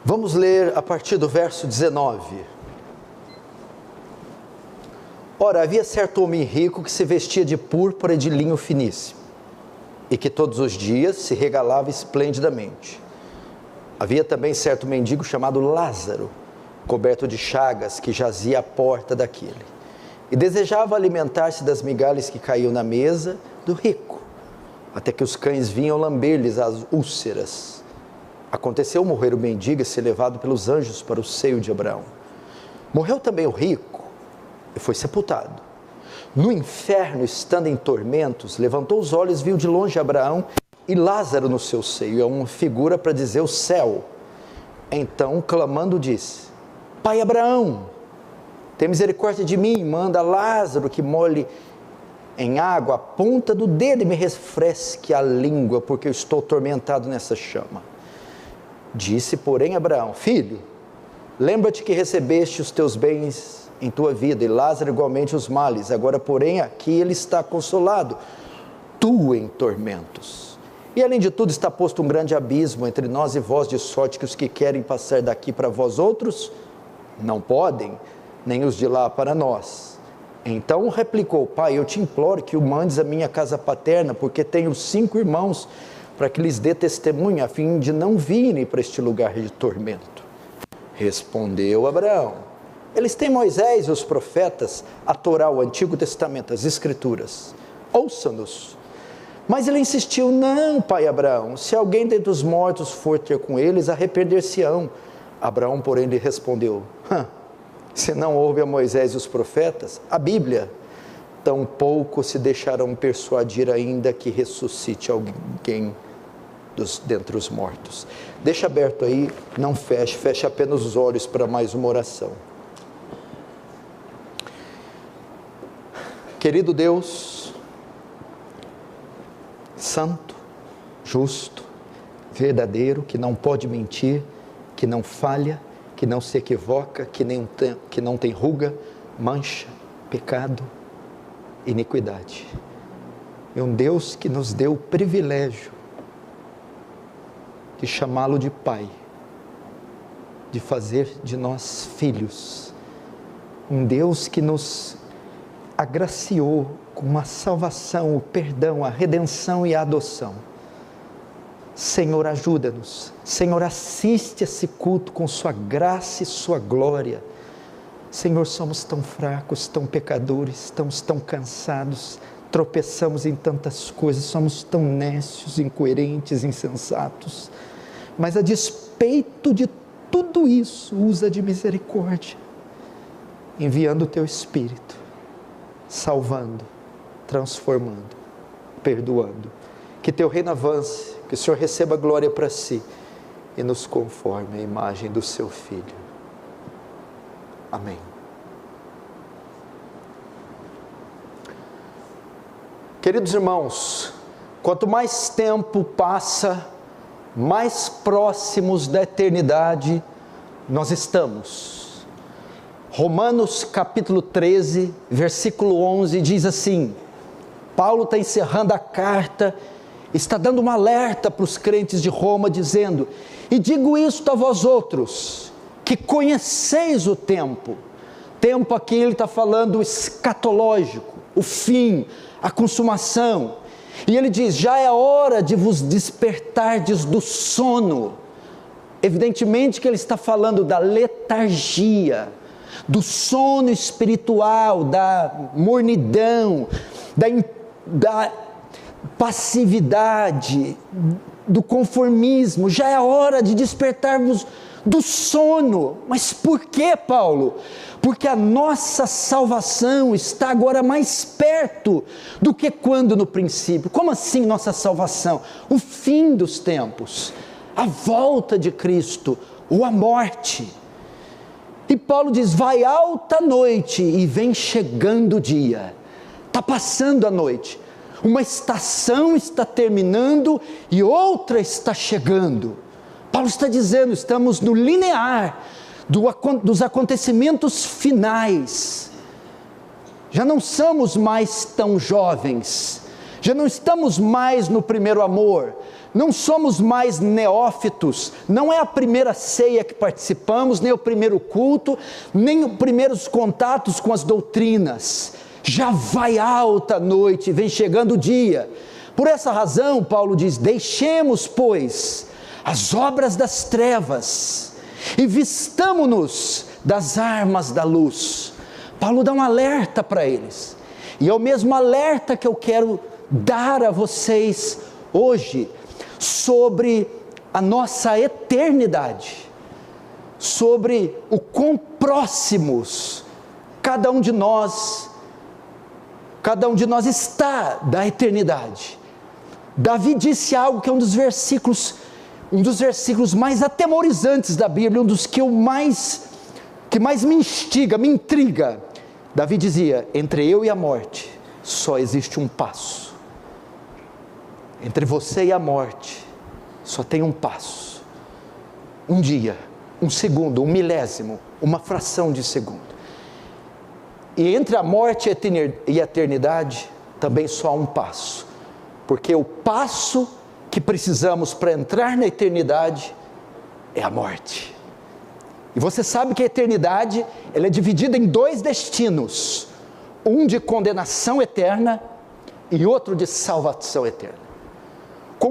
Vamos ler a partir do verso 19. Ora, havia certo homem rico que se vestia de púrpura e de linho finíssimo, e que todos os dias se regalava esplendidamente. Havia também certo mendigo chamado Lázaro, coberto de chagas, que jazia à porta daquele, e desejava alimentar-se das migalhas que caíam na mesa do rico, até que os cães vinham lamber-lhes as úlceras. Aconteceu morrer o mendigo e ser levado pelos anjos para o seio de Abraão. Morreu também o rico e foi sepultado. No inferno, estando em tormentos, levantou os olhos e viu de longe Abraão e Lázaro no seu seio. É uma figura para dizer o céu. Então, clamando, disse: Pai Abraão, tem misericórdia de mim, manda Lázaro que molhe em água a ponta do dedo e me refresque a língua, porque eu estou atormentado nessa chama. Disse, porém, Abraão: Filho, lembra-te que recebeste os teus bens em tua vida, e Lázaro igualmente os males. Agora, porém, aqui ele está consolado, tu em tormentos. E além de tudo está posto um grande abismo entre nós e vós, de sorte que os que querem passar daqui para vós outros, não podem, nem os de lá para nós. Então replicou: Pai, eu te imploro que o mandes à minha casa paterna, porque tenho 5 irmãos, para que lhes dê testemunho, a fim de não virem para este lugar de tormento. Respondeu Abraão: eles têm Moisés e os profetas, a Torá, o Antigo Testamento, as Escrituras, ouçam-nos. Mas ele insistiu: não, pai Abraão, se alguém dentre os mortos for ter com eles, arrepender-se-ão. Abraão, porém, lhe respondeu: se não ouve a Moisés e os profetas, a Bíblia, tampouco se deixarão persuadir ainda que ressuscite alguém dentre os mortos. Deixa aberto aí, não feche, feche apenas os olhos para mais uma oração. Querido Deus, santo, justo, verdadeiro, que não pode mentir, que não falha, que não se equivoca, que não tem ruga, mancha, pecado, iniquidade. É um Deus que nos deu o privilégio de chamá-lo de Pai, de fazer de nós filhos. Um Deus que nos agraciou com uma salvação, o perdão, a redenção e a adoção. Senhor, ajuda-nos. Senhor, assiste esse culto com sua graça e sua glória. Senhor, somos tão fracos, tão pecadores, estamos tão cansados, tropeçamos em tantas coisas, somos tão nécios, incoerentes, insensatos. Mas a despeito de tudo isso, usa de misericórdia, enviando o teu Espírito, salvando, transformando, perdoando. Que teu reino avance, que o Senhor receba glória para si e nos conforme à imagem do seu Filho. Amém. Queridos irmãos, quanto mais tempo passa, mais próximos da eternidade nós estamos. Romanos capítulo 13, versículo 11 diz assim: Paulo está encerrando a carta, está dando um alerta para os crentes de Roma, dizendo: e digo isto a vós outros, que conheceis o tempo. Tempo aqui ele está falando escatológico, o fim, a consumação. E ele diz: já é hora de vos despertardes do sono. Evidentemente que ele está falando da letargia, do sono espiritual, da mornidão, da passividade, do conformismo. Já é hora de despertarmos do sono. Mas por que, Paulo? Porque a nossa salvação está agora mais perto do que quando no princípio. Como assim nossa salvação? O fim dos tempos, a volta de Cristo, ou a morte. E Paulo diz: vai alta noite e vem chegando o dia. Está passando a noite. Uma estação está terminando e outra está chegando. Paulo está dizendo: estamos no linear dos acontecimentos finais. Já não somos mais tão jovens, Já não estamos mais no primeiro amor, não somos mais neófitos, não é a primeira ceia que participamos, nem o primeiro culto, nem os primeiros contatos com as doutrinas. Já vai alta a noite, vem chegando o dia. Por essa razão, Paulo diz: deixemos, pois, as obras das trevas e vistamo-nos das armas da luz. Paulo dá um alerta para eles, e é o mesmo alerta que eu quero dar a vocês hoje, sobre a nossa eternidade, sobre o quão próximos cada um de nós está da eternidade. Davi disse algo que é um dos versículos mais atemorizantes da Bíblia, um dos que mais me instiga, me intriga. Davi dizia: entre eu e a morte só existe um passo. Entre você e a morte só tem um passo, um dia, um segundo, um milésimo, uma fração de segundo. E entre a morte e a eternidade também só há um passo, porque o passo que precisamos para entrar na eternidade é a morte. E você sabe que a eternidade, ela é dividida em dois destinos, um de condenação eterna e outro de salvação eterna.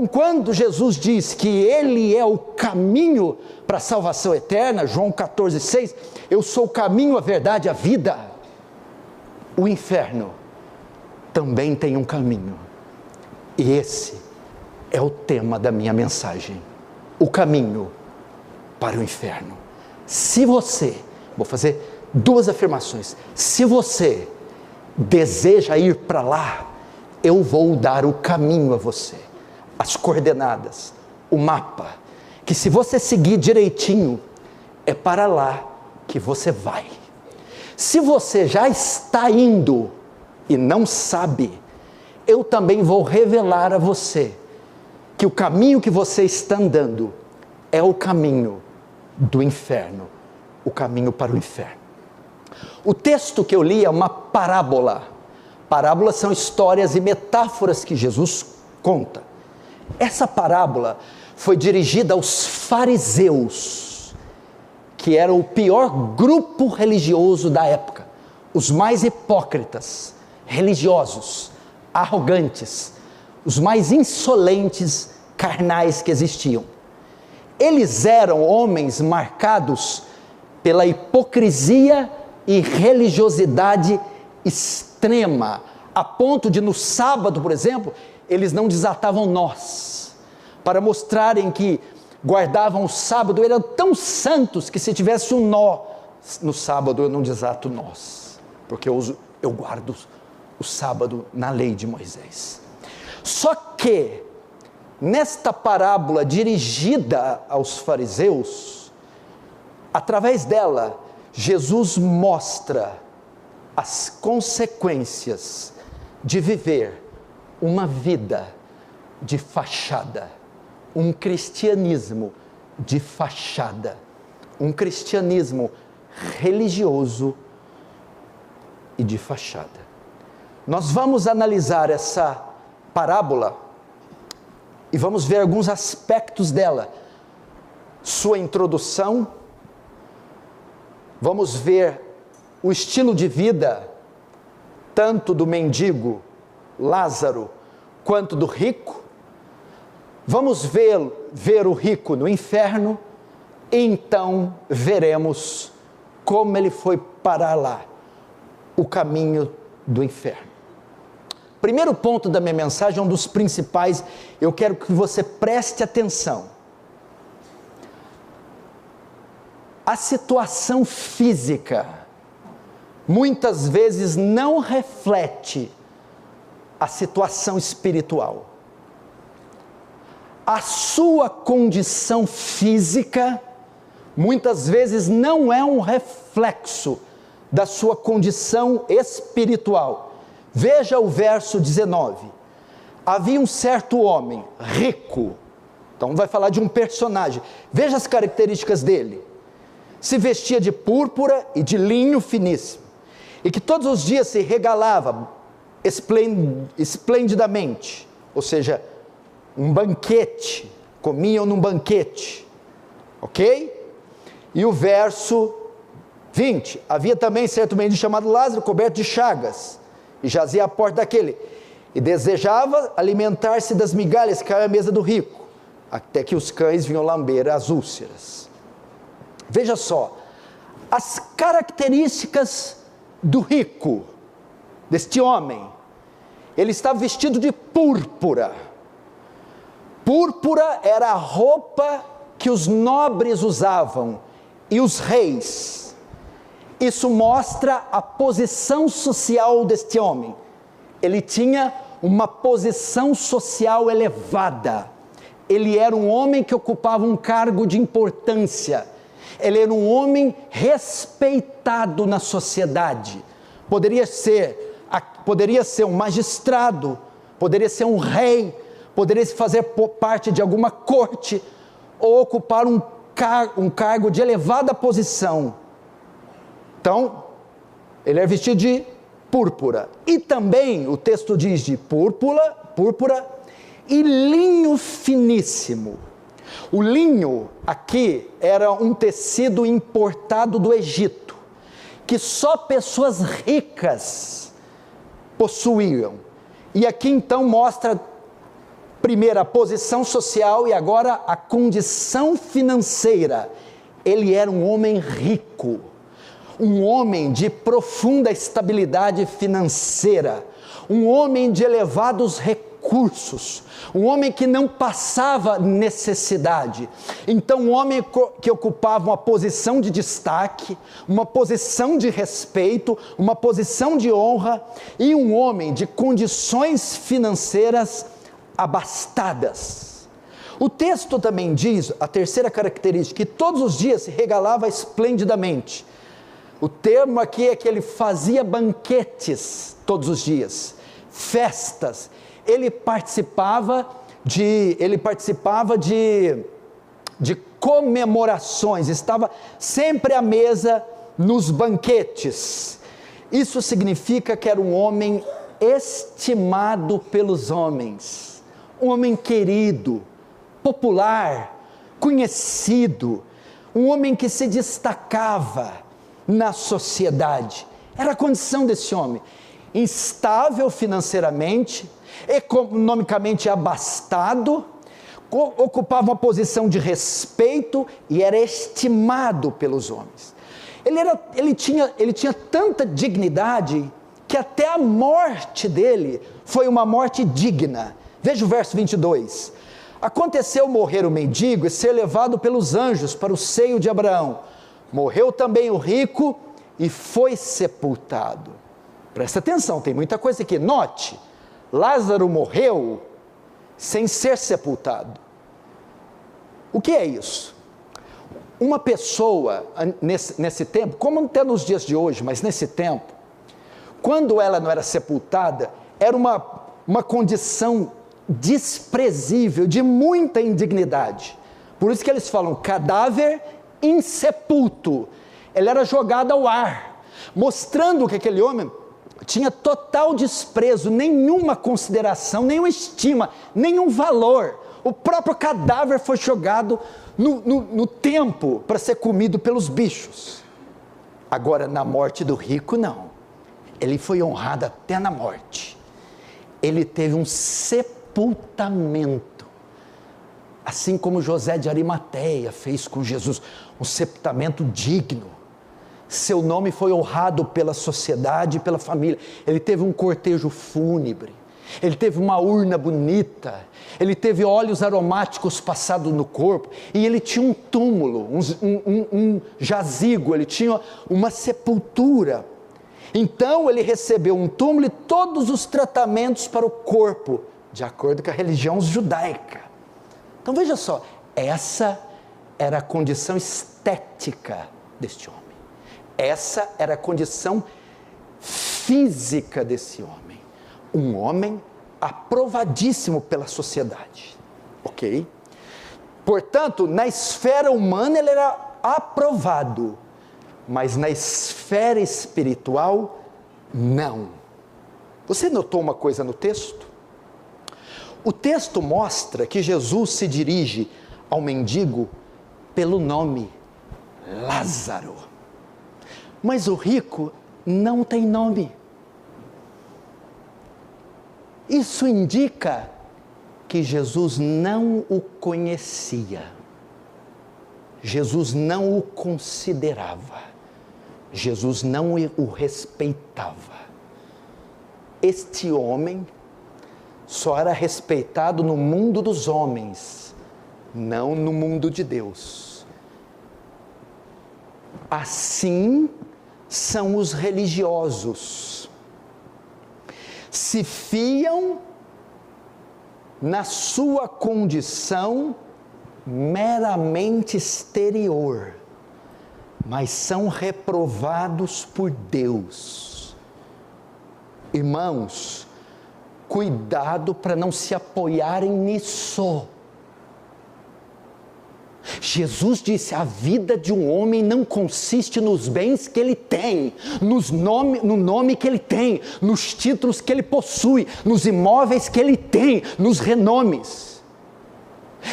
Quando Jesus diz que Ele é o caminho para a salvação eterna, João 14,6, eu sou o caminho, a verdade, a vida. O inferno também tem um caminho, e esse é o tema da minha mensagem: o caminho para o inferno. Se você, vou fazer duas afirmações, se você deseja ir para lá, eu vou dar o caminho a você, as coordenadas, o mapa, que se você seguir direitinho, é para lá que você vai. Se você já está indo e não sabe, eu também vou revelar a você que o caminho que você está andando é o caminho do inferno, o caminho para o inferno. O texto que eu li é uma parábola. Parábolas são histórias e metáforas que Jesus conta. Essa parábola foi dirigida aos fariseus, que era o pior grupo religioso da época, os mais hipócritas, religiosos, arrogantes, os mais insolentes, carnais que existiam. Eles eram homens marcados pela hipocrisia e religiosidade extrema, a ponto de no sábado, por exemplo, eles não desatavam nós, para mostrarem que guardavam o sábado, eram tão santos que se tivesse um nó no sábado eu não desato nós, porque eu guardo o sábado na lei de Moisés. Só que nesta parábola dirigida aos fariseus, através dela Jesus mostra as consequências de viver uma vida de fachada, um cristianismo de fachada, um cristianismo religioso e de fachada. Nós vamos analisar essa parábola e vamos ver alguns aspectos dela, sua introdução, vamos ver o estilo de vida, tanto do mendigo Lázaro, quanto do rico. Vamos ver o rico no inferno, e então veremos como ele foi parar lá, o caminho do inferno. Primeiro ponto da minha mensagem, um dos principais, eu quero que você preste atenção. A situação física, muitas vezes não reflete a situação espiritual. A sua condição física, muitas vezes não é um reflexo da sua condição espiritual. Veja o verso 19. Havia um certo homem, rico, então vai falar de um personagem, veja as características dele. Se vestia de púrpura e de linho finíssimo, e que todos os dias se regalava esplendidamente, ou seja, um banquete, comiam num banquete, ok? E o verso 20, havia também certo mendigo chamado Lázaro, coberto de chagas, e jazia à porta daquele, e desejava alimentar-se das migalhas que caíam à mesa do rico, até que os cães vinham lamber as úlceras. Veja só, as características do rico, deste homem. Ele estava vestido de púrpura. Púrpura era a roupa que os nobres usavam, e os reis. Isso mostra a posição social deste homem. Ele tinha uma posição social elevada. Ele era um homem que ocupava um cargo de importância. Ele era um homem respeitado na sociedade. Poderia ser um magistrado, poderia ser um rei, poderia fazer parte de alguma corte, ou ocupar um cargo de elevada posição. Então, ele é vestido de púrpura, e também o texto diz de púrpura e linho finíssimo. O linho aqui era um tecido importado do Egito, que só pessoas ricas possuíam. E aqui então mostra primeiro a posição social e agora a condição financeira. Ele era um homem rico, um homem de profunda estabilidade financeira, um homem de elevados recursos, um homem que não passava necessidade. Então, um homem que ocupava uma posição de destaque, uma posição de respeito, uma posição de honra, e um homem de condições financeiras abastadas. O texto também diz, a terceira característica, que todos os dias se regalava esplendidamente. O termo aqui é que ele fazia banquetes todos os dias, festas. Ele participava de comemorações, estava sempre à mesa nos banquetes. Isso significa que era um homem estimado pelos homens, um homem querido, popular, conhecido, um homem que se destacava na sociedade. Era a condição desse homem, instável financeiramente, economicamente abastado, ocupava uma posição de respeito e era estimado pelos homens. Ele tinha tanta dignidade que até a morte dele foi uma morte digna. Veja o verso 22. Aconteceu morrer o mendigo e ser levado pelos anjos para o seio de Abraão. Morreu também o rico e foi sepultado. Presta atenção, tem muita coisa aqui. Note, Lázaro morreu sem ser sepultado. O que é isso? Uma pessoa, nesse tempo, como até nos dias de hoje, mas nesse tempo, quando ela não era sepultada, era uma condição desprezível, de muita indignidade. Por isso que eles falam cadáver insepulto. Ele era jogado ao ar, mostrando que aquele homem tinha total desprezo, nenhuma consideração, nenhuma estima, nenhum valor. O próprio cadáver foi jogado no tempo para ser comido pelos bichos. Agora, na morte do rico, não. Ele foi honrado até na morte. Ele teve um sepultamento, assim como José de Arimateia fez com Jesus, um sepultamento digno. Seu nome foi honrado pela sociedade e pela família. Ele teve um cortejo fúnebre, ele teve uma urna bonita, ele teve óleos aromáticos passados no corpo, e ele tinha um túmulo, um jazigo, ele tinha uma sepultura. Então ele recebeu um túmulo e todos os tratamentos para o corpo, de acordo com a religião judaica. Então veja só, essa era a condição estética deste homem. Essa era a condição física desse homem. Um homem aprovadíssimo pela sociedade. Ok? Portanto, na esfera humana ele era aprovado, mas na esfera espiritual, não. Você notou uma coisa no texto? O texto mostra que Jesus se dirige ao mendigo pelo nome, Lázaro. Mas o rico não tem nome. Isso indica que Jesus não o conhecia. Jesus não o considerava. Jesus não o respeitava. Este homem só era respeitado no mundo dos homens, não no mundo de Deus. Assim são os religiosos. Se fiam na sua condição meramente exterior, mas são reprovados por Deus. Irmãos, cuidado para não se apoiarem nisso. Jesus disse: a vida de um homem não consiste nos bens que ele tem, no nome que ele tem, nos títulos que ele possui, nos imóveis que ele tem, nos renomes.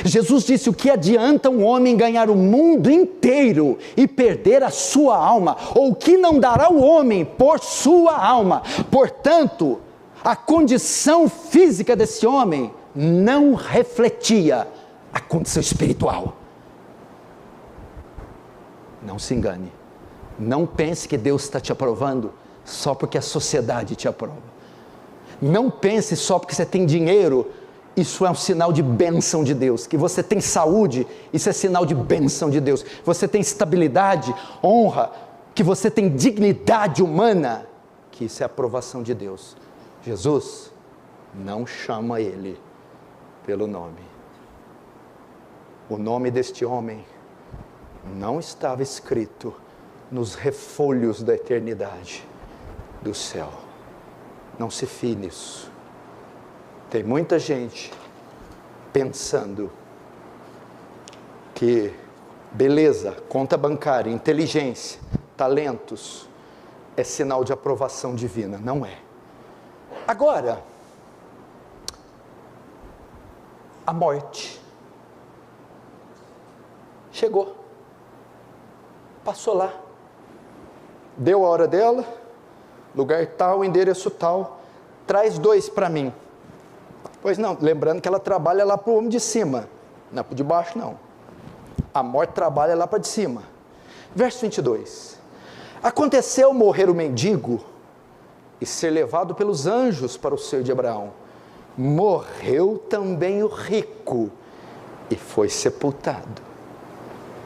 Jesus disse: o que adianta um homem ganhar o mundo inteiro e perder a sua alma? Ou o que não dará o homem por sua alma? Portanto, a condição física desse homem não refletia a condição espiritual. Não se engane. Não pense que Deus está te aprovando só porque a sociedade te aprova. Não pense só porque você tem dinheiro, isso é um sinal de bênção de Deus. Que você tem saúde, isso é sinal de bênção de Deus. Você tem estabilidade, honra, que você tem dignidade humana, que isso é aprovação de Deus. Jesus não chama ele pelo nome. O nome deste homem não estava escrito nos refolhos da eternidade do céu. Não se fie nisso. Tem muita gente pensando que beleza, conta bancária, inteligência, talentos é sinal de aprovação divina. Não é. Agora, a morte chegou, passou lá, deu a hora dela, lugar tal, endereço tal, traz 2 para mim. Pois não, lembrando que ela trabalha lá para o homem de cima, não para o de baixo não. A morte trabalha lá para de cima. Verso 22. Aconteceu morrer o mendigo e ser levado pelos anjos para o seio de Abraão. Morreu também o rico e foi sepultado.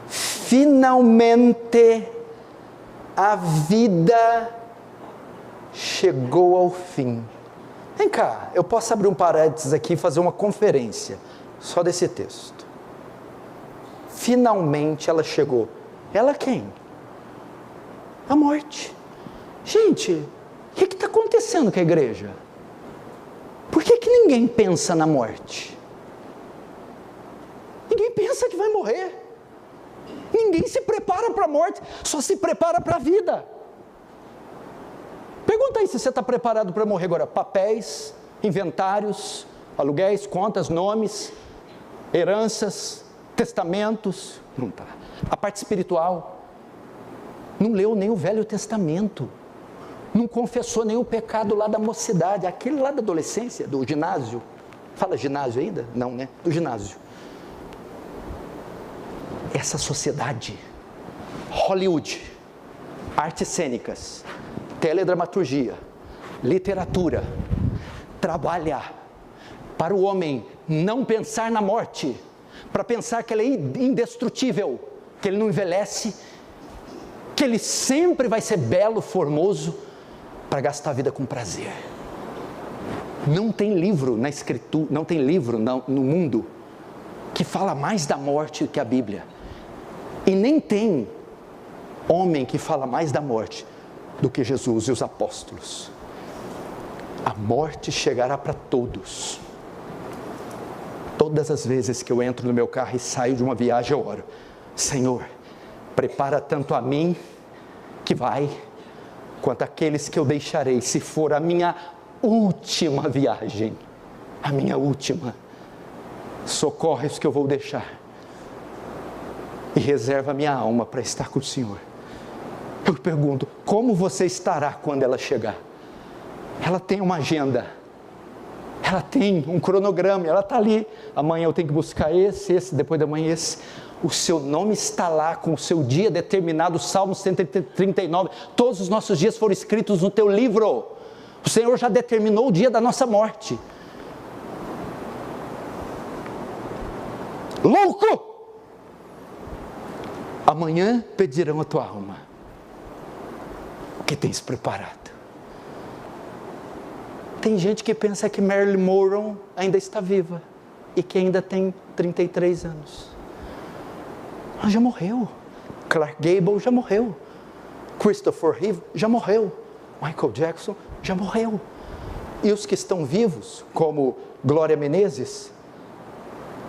Finalmente a vida chegou ao fim. Vem cá, eu posso abrir um parênteses aqui e fazer uma conferência só desse texto. Finalmente ela chegou. Ela quem? A morte. Gente, o que está acontecendo com a igreja? Por que ninguém pensa na morte? Ninguém pensa que vai morrer. Ninguém se prepara para a morte, só se prepara para a vida. Pergunta aí se você está preparado para morrer agora. Papéis, inventários, aluguéis, contas, nomes, heranças, testamentos. Não está. A parte espiritual. Não leu nem o Velho Testamento. Não confessou nem o pecado lá da mocidade. Aquele lá da adolescência, do ginásio. Fala ginásio ainda? Não, né? Do ginásio. Essa sociedade, Hollywood, artes cênicas, teledramaturgia, literatura, trabalha para o homem não pensar na morte, para pensar que ele é indestrutível, que ele não envelhece, que ele sempre vai ser belo, formoso, para gastar a vida com prazer. Não tem livro na escritura, não tem livro no mundo que fala mais da morte que a Bíblia. E nem tem homem que fala mais da morte do que Jesus e os apóstolos. A morte chegará para todos. Todas as vezes que eu entro no meu carro e saio de uma viagem, eu oro: Senhor, prepara tanto a mim que vai, quanto aqueles que eu deixarei, se for a minha última viagem, a minha última. Socorre os que eu vou deixar e reserva a minha alma para estar com o Senhor. Eu pergunto, como você estará quando ela chegar? Ela tem uma agenda, ela tem um cronograma, ela está ali, amanhã eu tenho que buscar esse, depois da manhã esse. O seu nome está lá com o seu dia determinado, Salmo 139, todos os nossos dias foram escritos no teu livro. O Senhor já determinou o dia da nossa morte. Louco! Amanhã pedirão a tua alma. O que tens preparado? Tem gente que pensa que Marilyn Monroe ainda está viva e que ainda tem 33 anos. Ela já morreu. Clark Gable já morreu. Christopher Reeve já morreu. Michael Jackson já morreu. E os que estão vivos, como Glória Menezes,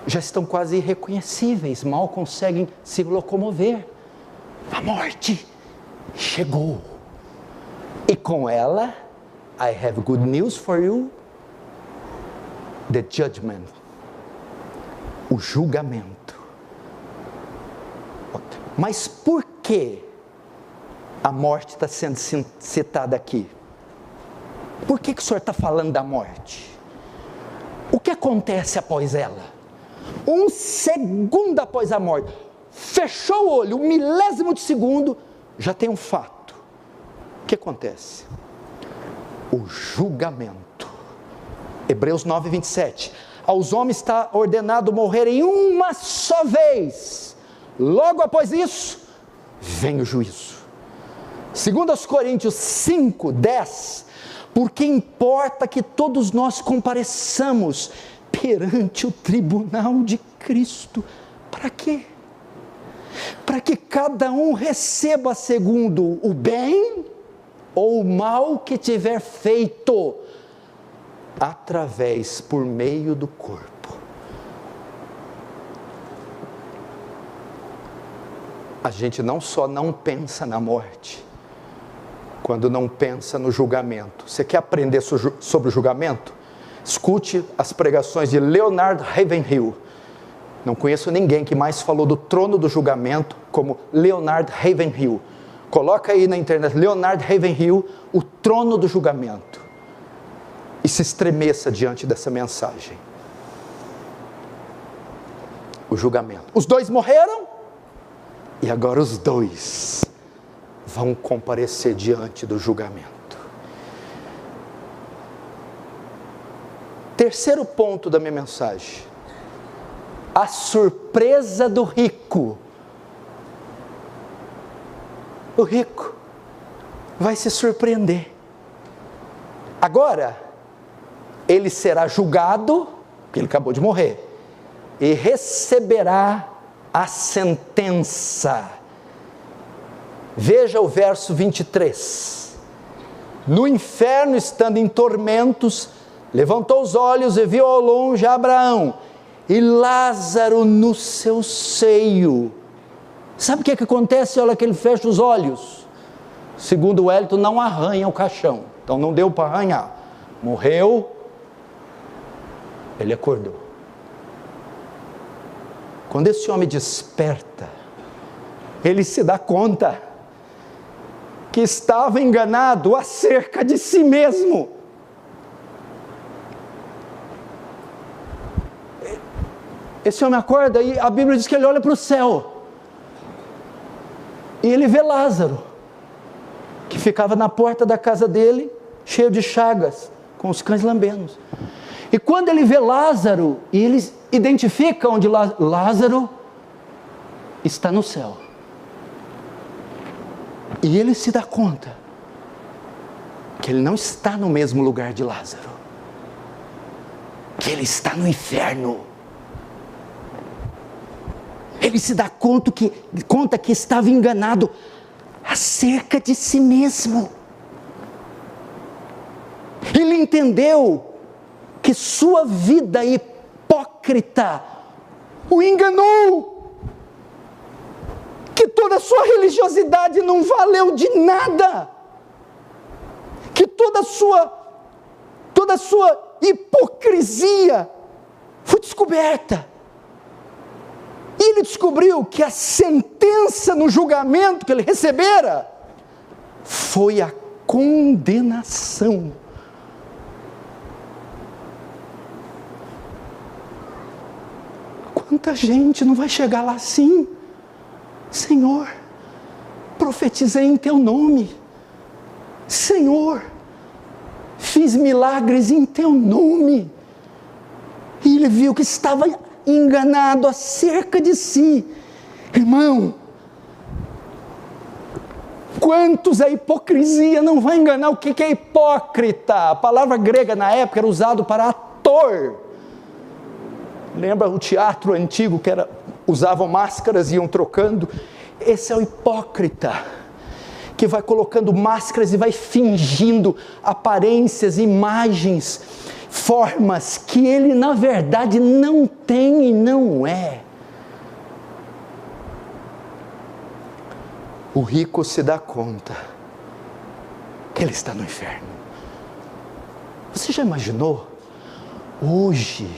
já estão quase irreconhecíveis, mal conseguem se locomover. A morte chegou. E com ela, I have good news for you, the judgment, o julgamento. Mas por que a morte está sendo citada aqui? Por que o Senhor está falando da morte? O que acontece após ela? Um segundo após a morte, fechou o olho, um milésimo de segundo, já tem um fato. O que acontece? O julgamento. Hebreus 9, 27. Aos homens está ordenado morrerem uma só vez. Logo após isso, vem o juízo. 2 Coríntios 5, 10. Porque importa que todos nós compareçamos perante o tribunal de Cristo. Para quê? Para que cada um receba segundo o bem ou o mal que tiver feito, por meio do corpo. A gente não só não pensa na morte, quando não pensa no julgamento. Você quer aprender sobre o julgamento? Escute as pregações de Leonard Ravenhill. Não conheço ninguém que mais falou do trono do julgamento como Leonard Ravenhill. Coloca aí na internet, Leonard Ravenhill, o trono do julgamento. E se estremeça diante dessa mensagem. O julgamento. Os dois morreram, e agora os dois vão comparecer diante do julgamento. Terceiro ponto da minha mensagem. A surpresa do rico. O rico vai se surpreender. Agora, ele será julgado, porque ele acabou de morrer, e receberá a sentença. Veja o verso 23. No inferno, estando em tormentos, levantou os olhos e viu ao longe Abraão e Lázaro no seu seio. Sabe o que acontece? Olha que ele fecha os olhos. Segundo o Wellington, não arranha o caixão. Então não deu para arranhar. Morreu, ele acordou. Quando esse homem desperta, ele se dá conta que estava enganado acerca de si mesmo. Esse homem acorda e a Bíblia diz que ele olha para o céu. E ele vê Lázaro, que ficava na porta da casa dele, cheio de chagas, com os cães lambendo. E quando ele vê Lázaro, e ele identifica onde Lázaro está no céu. E ele se dá conta que ele não está no mesmo lugar de Lázaro, que ele está no inferno. Ele se dá conta que estava enganado acerca de si mesmo. Ele entendeu que sua vida hipócrita o enganou, que toda a sua religiosidade não valeu de nada, que toda a sua toda a sua hipocrisia foi descoberta. E ele descobriu que a sentença no julgamento que ele recebera foi a condenação. Quanta gente não vai chegar lá assim? Senhor, profetizei em teu nome. Senhor, fiz milagres em teu nome. E ele viu que estava enganado acerca de si. Irmão, quantos a hipocrisia não vai enganar? O que é hipócrita? A palavra grega na época era usado para ator. Lembra o teatro antigo que usavam máscaras e iam trocando? Esse é o hipócrita, que vai colocando máscaras e vai fingindo aparências, imagens, formas que ele na verdade não tem e não é. O rico se dá conta que ele está no inferno. Você já imaginou? Hoje,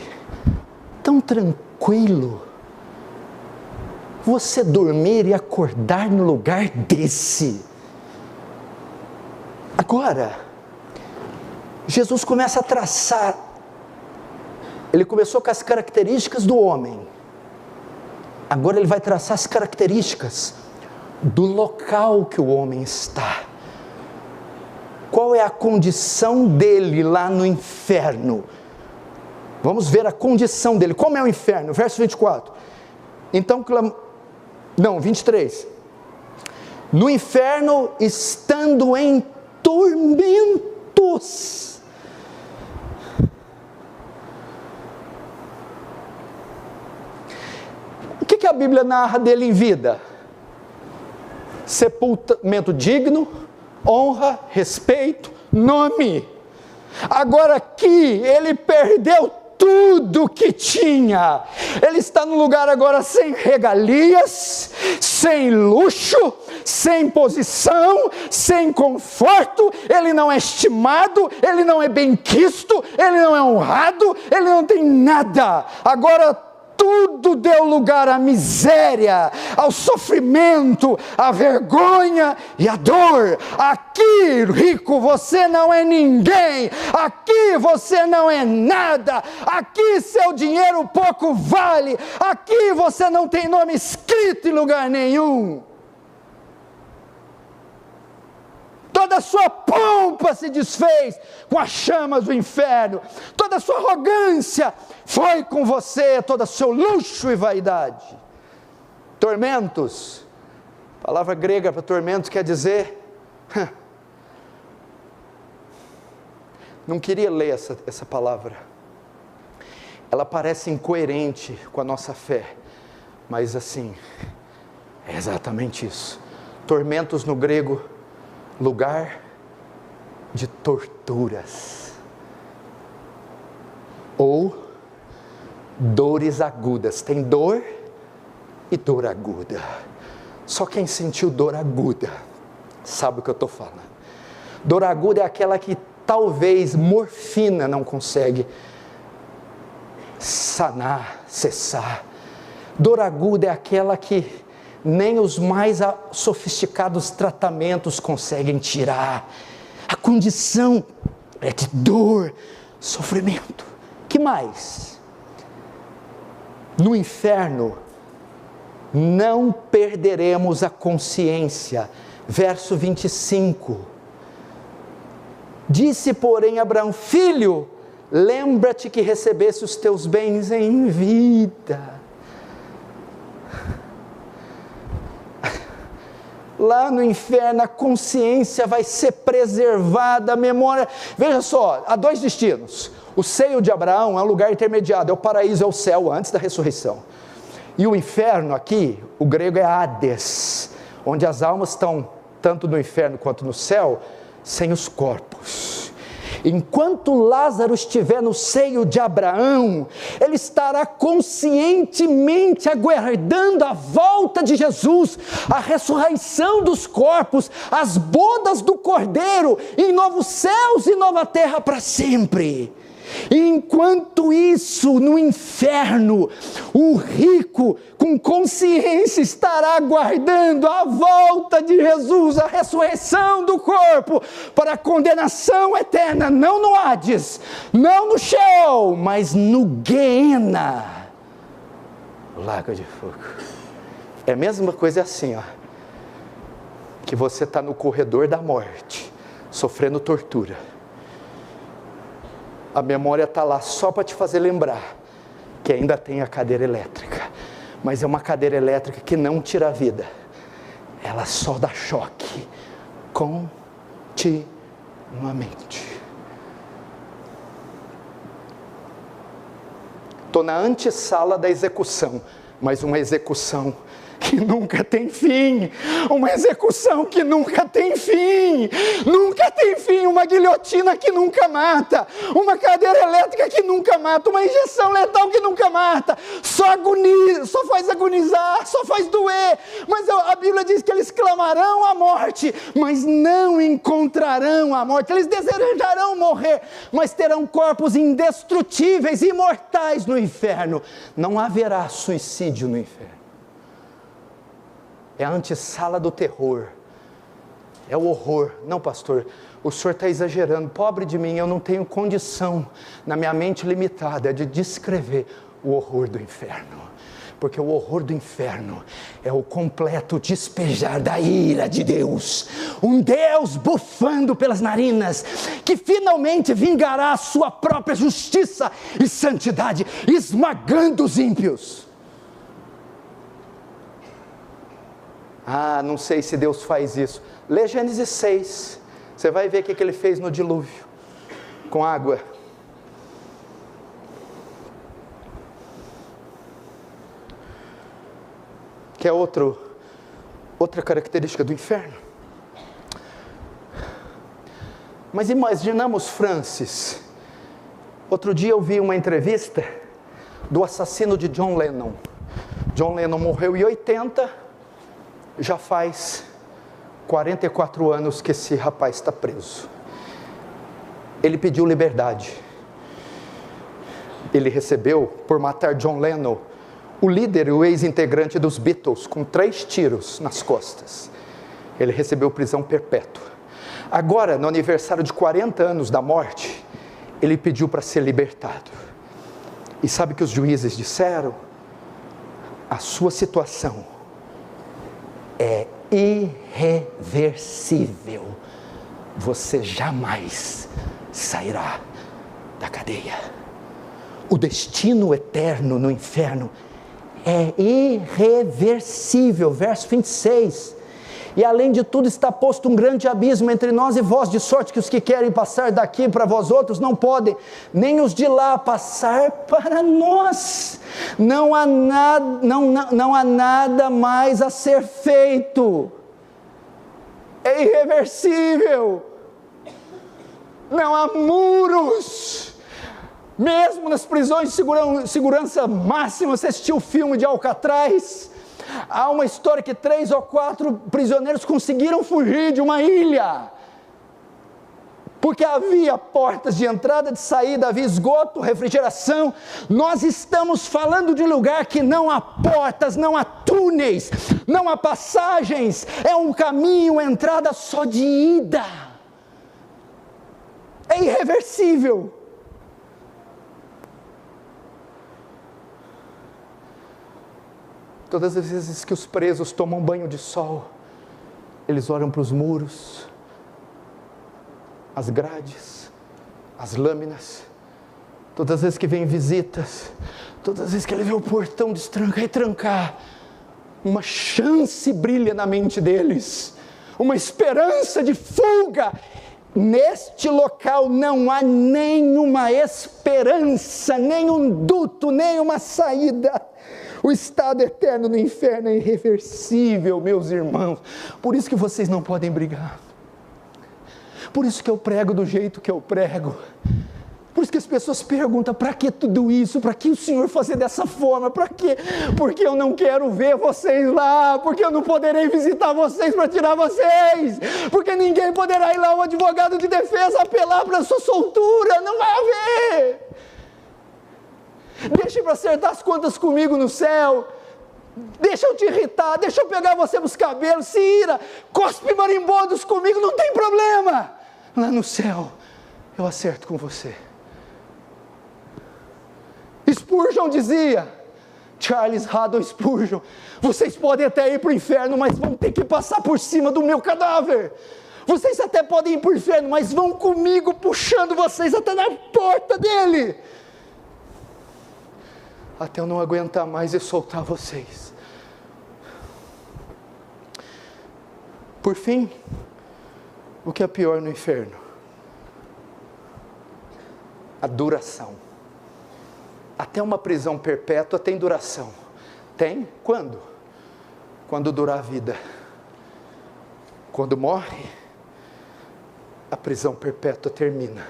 tão tranquilo, você dormir e acordar no lugar desse. Agora, Jesus começa a traçar, ele começou com as características do homem, agora ele vai traçar as características do local que o homem está. Qual é a condição dele lá no inferno? Vamos ver a condição dele. Como é o inferno? Verso 24. Então, 23. No inferno, estando em tormentos. O que a Bíblia narra dele em vida? Sepultamento digno, honra, respeito, nome. Agora aqui, ele perdeu tudo que tinha. Ele está num lugar agora sem regalias, sem luxo, sem posição, sem conforto. Ele não é estimado, ele não é benquisto, ele não é honrado, ele não tem nada. Agora tudo deu lugar à miséria, ao sofrimento, à vergonha e à dor. Aqui, rico, você não é ninguém. Aqui você não é nada. Aqui seu dinheiro pouco vale. Aqui você não tem nome escrito em lugar nenhum. Toda a sua pompa se desfez com as chamas do inferno. Toda a sua arrogância foi com você, todo o seu luxo e vaidade. Tormentos. A palavra grega para tormentos quer dizer... Não queria ler essa palavra. Ela parece incoerente com a nossa fé. Mas assim, é exatamente isso. Tormentos no grego, lugar de torturas, ou dores agudas. Tem dor e dor aguda. Só quem sentiu dor aguda sabe o que eu estou falando. Dor aguda é aquela que talvez morfina não consegue sanar, cessar. Dor aguda é aquela que nem os mais sofisticados tratamentos conseguem tirar. A condição é de dor, sofrimento. Que mais? No inferno, não perderemos a consciência. Verso 25. Disse, porém, Abraão: filho, lembra-te que recebeste os teus bens em vida. Lá no inferno a consciência vai ser preservada, a memória. Veja só, há dois destinos. O seio de Abraão é um lugar intermediário, é o paraíso, é o céu antes da ressurreição. E o inferno aqui, o grego é Hades, onde as almas estão tanto no inferno quanto no céu, sem os corpos. Enquanto Lázaro estiver no seio de Abraão, ele estará conscientemente aguardando a volta de Jesus, a ressurreição dos corpos, as bodas do Cordeiro, em novos céus e nova terra para sempre. Enquanto isso, no inferno, o rico com consciência estará aguardando a volta de Jesus, a ressurreição do corpo, para a condenação eterna, não no Hades, não no Sheol, mas no Guiena, lago de fogo. É a mesma coisa assim, que você está no corredor da morte, sofrendo tortura. A memória está lá só para te fazer lembrar que ainda tem a cadeira elétrica, mas é uma cadeira elétrica que não tira a vida, ela só dá choque continuamente. Estou na antessala da execução, mas uma execução que nunca tem fim, uma execução que nunca tem fim, uma guilhotina que nunca mata, uma cadeira elétrica que nunca mata, uma injeção letal que nunca mata, só agoniza, só faz agonizar, só faz doer, mas a Bíblia diz que eles clamarão a morte, mas não encontrarão a morte, eles desejarão morrer, mas terão corpos indestrutíveis, imortais no inferno, não haverá suicídio no inferno. É a antessala do terror, é o horror. Não, pastor, o senhor está exagerando, pobre de mim, eu não tenho condição, na minha mente limitada, de descrever o horror do inferno, porque o horror do inferno é o completo despejar da ira de Deus, um Deus bufando pelas narinas, que finalmente vingará a sua própria justiça e santidade, esmagando os ímpios. Não sei se Deus faz isso. Lê Gênesis 6, você vai ver o que ele fez no dilúvio, com água. Que é outra característica do inferno. Mas imaginamos Francis. Outro dia eu vi uma entrevista do assassino de John Lennon. John Lennon morreu em 80, já faz 44 anos que esse rapaz está preso. Ele pediu liberdade. Ele recebeu, por matar John Lennon, o líder e o ex-integrante dos Beatles, com 3 tiros nas costas. Ele recebeu prisão perpétua. Agora, no aniversário de 40 anos da morte, ele pediu para ser libertado. E sabe o que os juízes disseram? A sua situação é irreversível. Você jamais sairá da cadeia. O destino eterno no inferno é irreversível. Verso 26. E além de tudo está posto um grande abismo entre nós e vós, de sorte que os que querem passar daqui para vós outros não podem, nem os de lá passar para nós. Não há nada mais a ser feito. É irreversível. Não há muros. Mesmo nas prisões de segurança máxima, você assistiu o filme de Alcatraz? Há uma história que 3 ou 4 prisioneiros conseguiram fugir de uma ilha, porque havia portas de entrada, de saída, havia esgoto, refrigeração. Nós estamos falando de um lugar que não há portas, não há túneis, não há passagens, é um caminho, entrada só de ida, é irreversível. Todas as vezes que os presos tomam banho de sol, eles olham para os muros, as grades, as lâminas. Todas as vezes que vem visitas, todas as vezes que ele vê o portão destrancar e trancar, uma chance brilha na mente deles, uma esperança de fuga. Neste local não há nenhuma esperança, nenhum duto, nenhuma saída. O estado eterno no inferno é irreversível, meus irmãos. Por isso que vocês não podem brigar. Por isso que eu prego do jeito que eu prego. Por isso que as pessoas perguntam, para que tudo isso? Para que o Senhor fazer dessa forma? Para quê? Porque eu não quero ver vocês lá, porque eu não poderei visitar vocês para tirar vocês, porque ninguém poderá ir lá, o advogado de defesa, apelar para a sua soltura, não vai haver. Deixa para acertar as contas comigo no céu, deixa eu te irritar, deixa eu pegar você nos cabelos, se ira, cospe marimbondos comigo, não tem problema. Lá no céu, eu acerto com você. Spurgeon dizia, Charles Haddon Spurgeon, vocês podem até ir para o inferno, mas vão ter que passar por cima do meu cadáver. Vocês até podem ir para o inferno, mas vão comigo puxando vocês até na porta dele. Até eu não aguentar mais e soltar vocês. Por fim, o que é pior no inferno? A duração. Até uma prisão perpétua tem duração. Tem? Quando? Quando durar a vida. Quando morre, a prisão perpétua termina.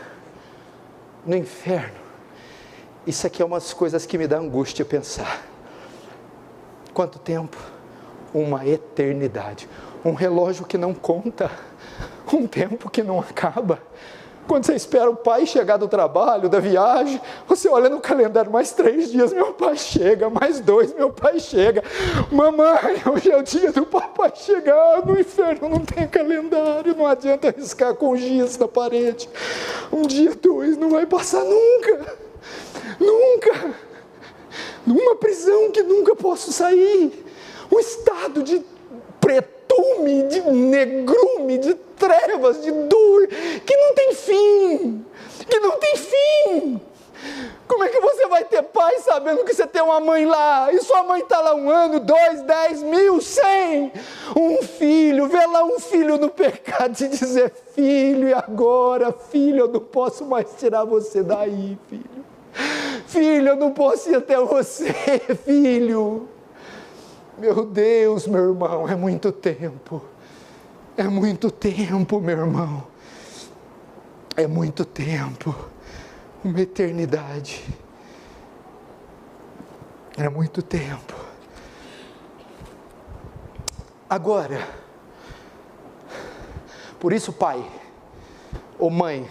No inferno, isso aqui é umas coisas que me dá angústia pensar. Quanto tempo? Uma eternidade. Um relógio que não conta. Um tempo que não acaba. Quando você espera o pai chegar do trabalho, da viagem, você olha no calendário, mais 3 dias meu pai chega, mais 2 meu pai chega. Mamãe, hoje é o dia do papai chegar. No inferno não tem calendário, não adianta riscar com giz na parede. 1 dia, 2, não vai passar nunca. Nunca. Numa prisão que nunca posso sair. Um estado de pretume, de negrume, de trevas, de dor, que não tem fim, que não tem fim. Como é que você vai ter paz sabendo que você tem uma mãe lá, e sua mãe está lá 1 ano, 2, 10, 1000, 100, um filho, vê lá um filho no pecado e dizer, filho, e agora, filho, eu não posso mais tirar você daí, filho. Filho, eu não posso ir até você, filho. Meu Deus, meu irmão, é muito tempo. É muito tempo, meu irmão. É muito tempo. Uma eternidade. É muito tempo. Agora, por isso, pai ou mãe,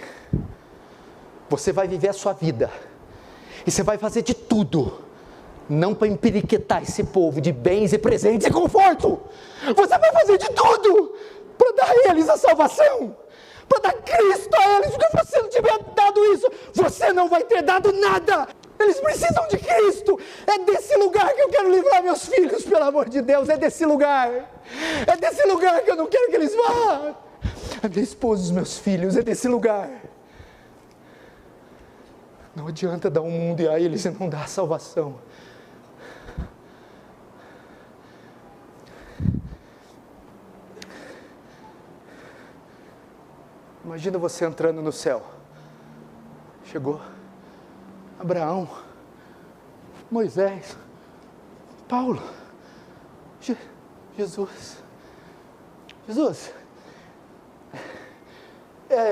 você vai viver a sua vida. E você vai fazer de tudo, não para empiriquetar esse povo de bens e presentes e conforto. Você vai fazer de tudo para dar a eles a salvação, para dar Cristo a eles. Porque você não tiver dado isso, você não vai ter dado nada. Eles precisam de Cristo. É desse lugar que eu quero livrar meus filhos, pelo amor de Deus. É desse lugar. É desse lugar que eu não quero que eles vá. A minha esposa e os meus filhos, é desse lugar. Não adianta dar um mundo a eles e não dar a salvação. Imagina você entrando no céu. Chegou Abraão, Moisés, Paulo, Jesus. Jesus,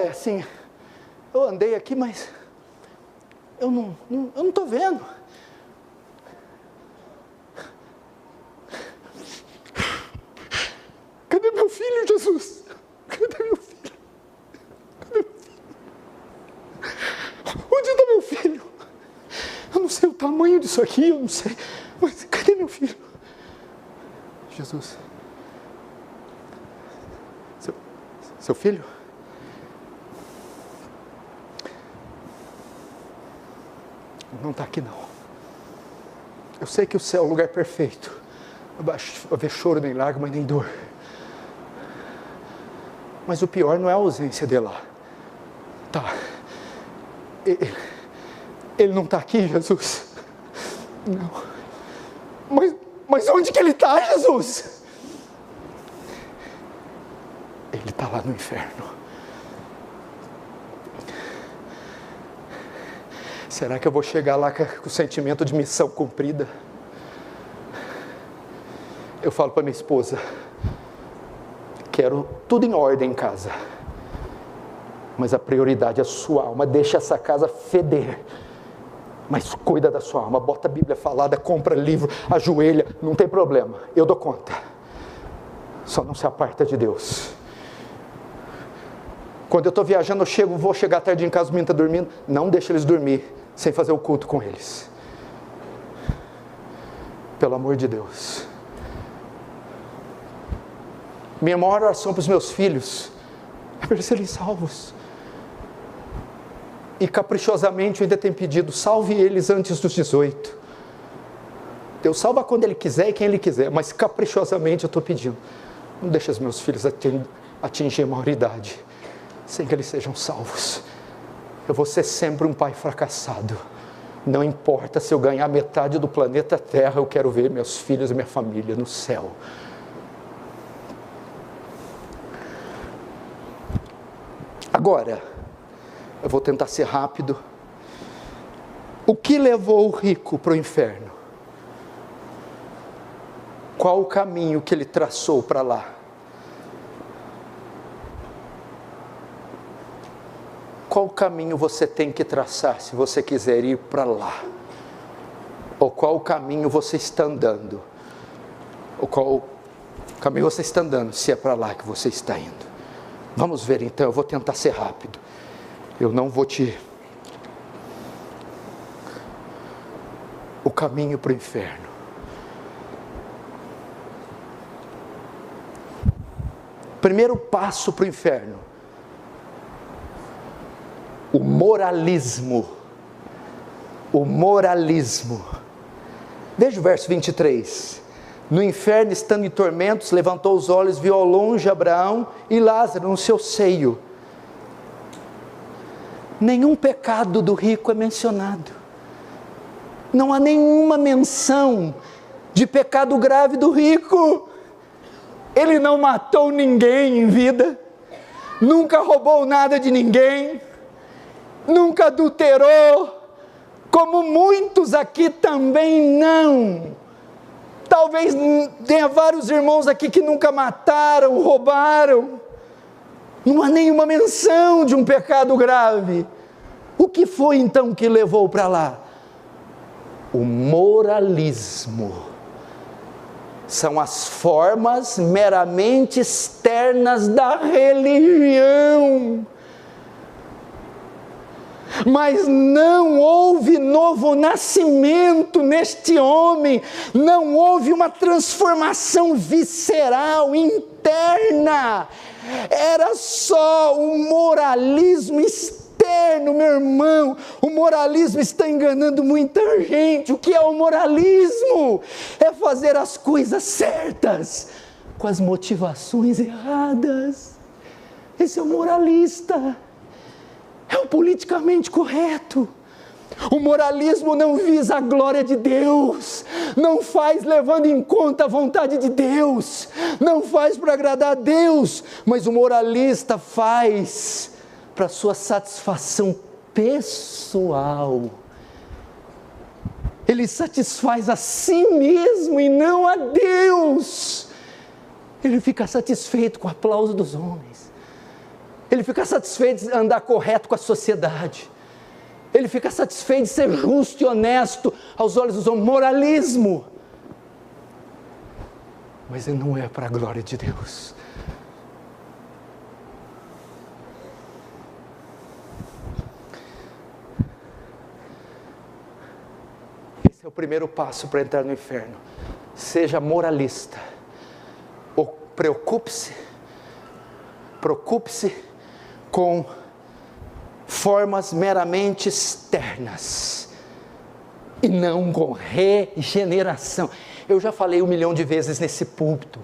assim, eu andei aqui, mas eu não estou vendo. Cadê meu filho, Jesus? Cadê meu filho? Onde está meu filho? Eu não sei o tamanho disso aqui, eu não sei. Mas cadê meu filho? Jesus. Seu filho? Não está aqui não. Eu sei que o céu é o lugar perfeito. Não vai haver choro, nem lágrima, nem dor. Mas o pior não é a ausência dele lá. Tá. Ele não está aqui, Jesus? Não. Mas onde que ele está, Jesus? Ele está lá no inferno. Será que eu vou chegar lá com o sentimento de missão cumprida? Eu falo para minha esposa, quero tudo em ordem em casa. Mas a prioridade é a sua alma. Deixa essa casa feder, mas cuida da sua alma. Bota a Bíblia falada, compra livro, ajoelha, não tem problema, eu dou conta. Só não se aparta de Deus. Quando eu estou viajando, vou chegar tarde em casa, o menino está dormindo, não deixa eles dormir sem fazer o culto com eles. Pelo amor de Deus. Minha maior oração para os meus filhos é para eles serem salvos. E caprichosamente eu ainda tenho pedido, salve eles antes dos 18. Deus salva quando Ele quiser e quem Ele quiser, mas caprichosamente eu estou pedindo, não deixe os meus filhos atingir a maioridade sem que eles sejam salvos. Eu vou ser sempre um pai fracassado. Não importa se eu ganhar metade do planeta Terra, eu quero ver meus filhos e minha família no céu. Agora, eu vou tentar ser rápido. O que levou o rico para o inferno? Qual o caminho que ele traçou para lá? Qual caminho você tem que traçar se você quiser ir para lá? Ou qual caminho você está andando? Ou qual caminho você está andando, se é para lá que você está indo? Vamos ver então, eu vou tentar ser rápido. Eu não vou O caminho para o inferno. Primeiro passo para o inferno. O moralismo. O moralismo. Veja o verso 23. No inferno, estando em tormentos, levantou os olhos, viu ao longe Abraão e Lázaro no seu seio. Nenhum pecado do rico é mencionado. Não há nenhuma menção de pecado grave do rico. Ele não matou ninguém em vida, nunca roubou nada de ninguém, nunca adulterou, como muitos aqui também não. Talvez tenha vários irmãos aqui que nunca mataram, roubaram. Não há nenhuma menção de um pecado grave. O que foi então que levou para lá? O moralismo. São as formas meramente externas da religião. Mas não houve novo nascimento neste homem, não houve uma transformação visceral, interna, era só um moralismo externo, meu irmão. O moralismo está enganando muita gente. O que é o moralismo? É fazer as coisas certas, com as motivações erradas. Esse é o moralista. É o politicamente correto. O moralismo não visa a glória de Deus, não faz levando em conta a vontade de Deus, não faz para agradar a Deus, mas o moralista faz para sua satisfação pessoal. Ele satisfaz a si mesmo e não a Deus. Ele fica satisfeito com o aplauso dos homens. Ele fica satisfeito de andar correto com a sociedade. Ele fica satisfeito de ser justo e honesto aos olhos dos homens. Moralismo. Mas ele não é para a glória de Deus. Esse é o primeiro passo para entrar no inferno. Seja moralista. Ou preocupe-se com formas meramente externas e não com regeneração. Eu já falei 1 milhão de vezes nesse púlpito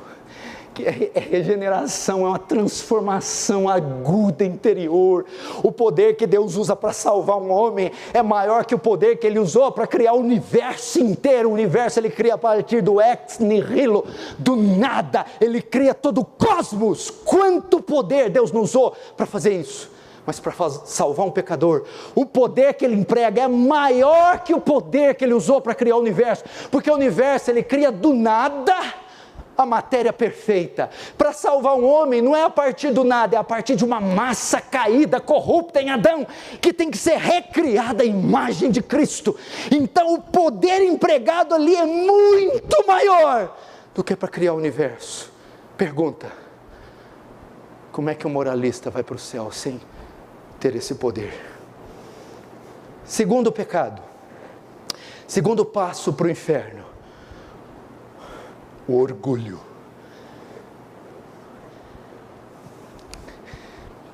que regeneração é uma transformação aguda interior. O poder que Deus usa para salvar um homem é maior que o poder que Ele usou para criar o universo inteiro. O universo Ele cria a partir do ex nihilo, do nada. Ele cria todo o cosmos. Quanto poder Deus não usou para fazer isso? Mas para salvar um pecador, o poder que Ele emprega é maior que o poder que Ele usou para criar o universo. Porque o universo Ele cria do nada a matéria perfeita. Para salvar um homem não é a partir do nada, é a partir de uma massa caída, corrupta em Adão, que tem que ser recriada à imagem de Cristo. Então o poder empregado ali é muito maior do que para criar o universo. Pergunta: como é que um moralista vai para o céu sem ter esse poder? Segundo pecado, segundo passo para o inferno: o orgulho.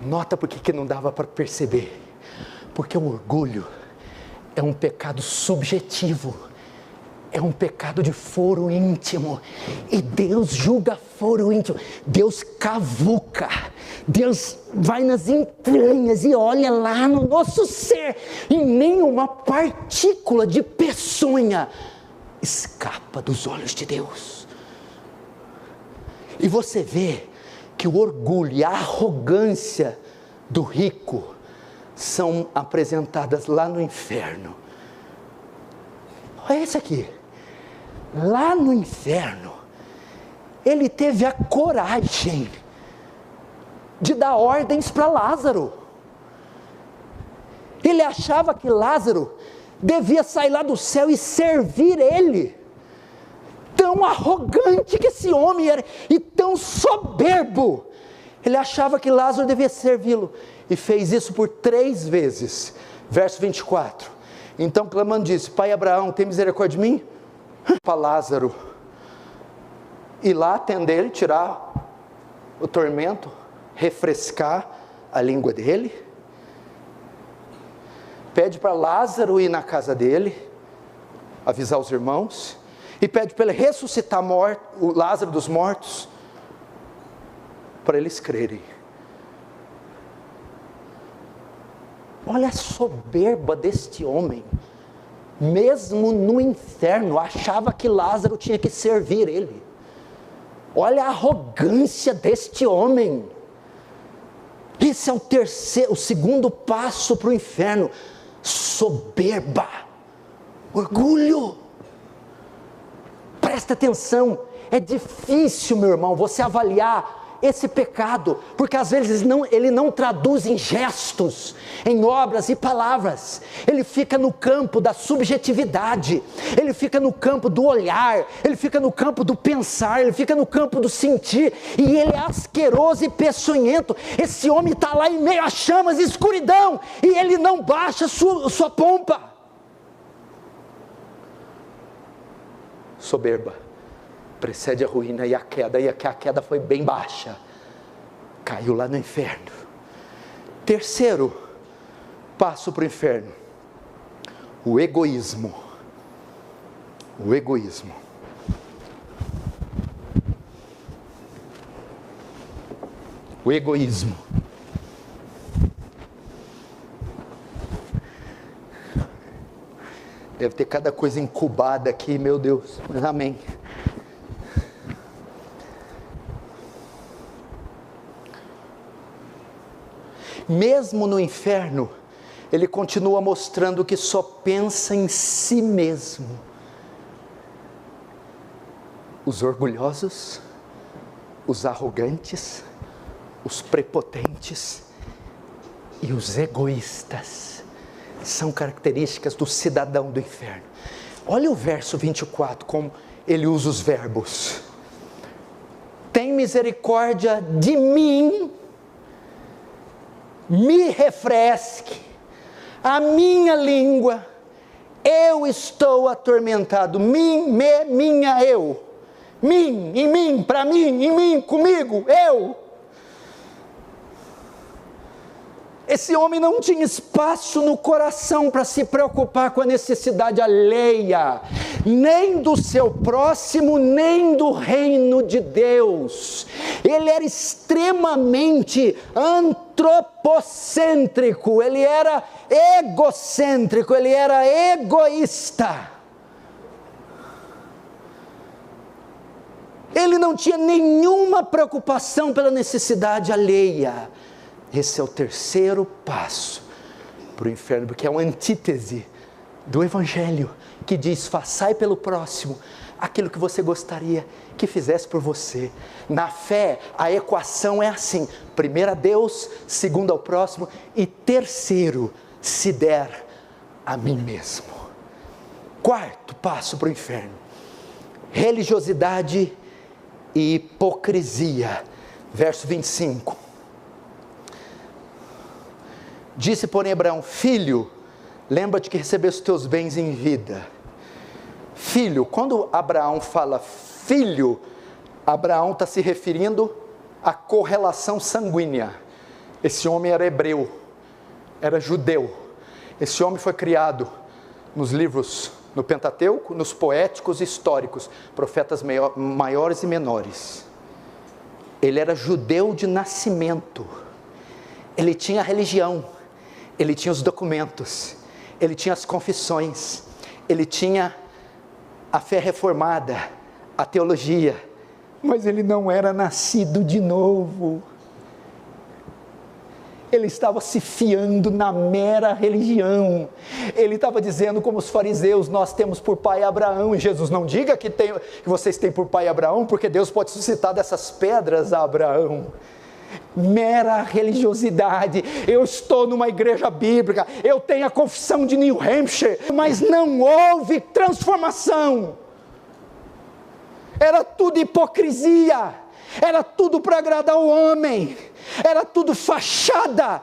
Nota por que não dava para perceber. Porque o orgulho é um pecado subjetivo, é um pecado de foro íntimo, e Deus julga foro íntimo. Deus cavuca, Deus vai nas entranhas e olha lá no nosso ser, e nenhuma partícula de peçonha escapa dos olhos de Deus. E você vê que o orgulho e a arrogância do rico são apresentadas lá no inferno. Olha esse aqui. Lá no inferno, ele teve a coragem de dar ordens para Lázaro. Ele achava que Lázaro devia sair lá do céu e servir ele. Tão arrogante que esse homem era, e tão soberbo. Ele achava que Lázaro devia servi-lo, e fez isso por 3 vezes. Verso 24. Então clamando disse: Pai Abraão, tem misericórdia de mim? Para Lázaro ir lá atender ele, tirar o tormento, refrescar a língua dele. Pede para Lázaro ir na casa dele, avisar os irmãos, e pede para ele ressuscitar o Lázaro dos mortos, para eles crerem. Olha a soberba deste homem. Mesmo no inferno, achava que Lázaro tinha que servir ele. Olha a arrogância deste homem. Esse é o segundo passo para o inferno: soberba, orgulho. Presta atenção, é difícil, meu irmão, você avaliar esse pecado, porque às vezes ele não traduz em gestos, em obras e palavras. Ele fica no campo da subjetividade, ele fica no campo do olhar, ele fica no campo do pensar, ele fica no campo do sentir, e ele é asqueroso e peçonhento. Esse homem está lá em meio a chamas e escuridão, e ele não baixa sua pompa. Soberba precede a ruína e a queda foi bem baixa, caiu lá no inferno. Terceiro passo para o inferno: o egoísmo. O egoísmo. O egoísmo. Deve ter cada coisa incubada aqui, meu Deus, mas amém. Mesmo no inferno, ele continua mostrando que só pensa em si mesmo. Os orgulhosos, os arrogantes, os prepotentes e os egoístas são características do cidadão do inferno. Olha o verso 24, como ele usa os verbos. Tem misericórdia de mim, me refresque a minha língua, eu estou atormentado. Minha, eu. Mim, em mim, para mim, em mim, comigo, eu. Esse homem não tinha espaço no coração para se preocupar com a necessidade alheia, nem do seu próximo, nem do reino de Deus. Ele era extremamente antropocêntrico, ele era egocêntrico, ele era egoísta. Ele não tinha nenhuma preocupação pela necessidade alheia. Esse é o terceiro passo para o inferno, porque é uma antítese do Evangelho, que diz: façai pelo próximo aquilo que você gostaria que fizesse por você. Na fé, a equação é assim: primeiro a Deus, segundo ao próximo e terceiro, se der a mim mesmo. Quarto passo para o inferno: religiosidade e hipocrisia. Verso 25. Disse, porém, Abraão: filho, lembra-te que recebeste os teus bens em vida. Filho, quando Abraão fala filho, Abraão está se referindo à correlação sanguínea. Esse homem era hebreu, era judeu. Esse homem foi criado nos livros, no Pentateuco, nos poéticos e históricos, profetas maiores e menores. Ele era judeu de nascimento. Ele tinha a religião, ele tinha os documentos, ele tinha as confissões, ele tinha a fé reformada, a teologia, mas ele não era nascido de novo. Ele estava se fiando na mera religião. Ele estava dizendo, como os fariseus: nós temos por pai Abraão. E Jesus: não diga que vocês têm por pai Abraão, porque Deus pode suscitar dessas pedras a Abraão. Mera religiosidade. Eu estou numa igreja bíblica, eu tenho a confissão de New Hampshire, mas não houve transformação. Era tudo hipocrisia, era tudo para agradar o homem, era tudo fachada,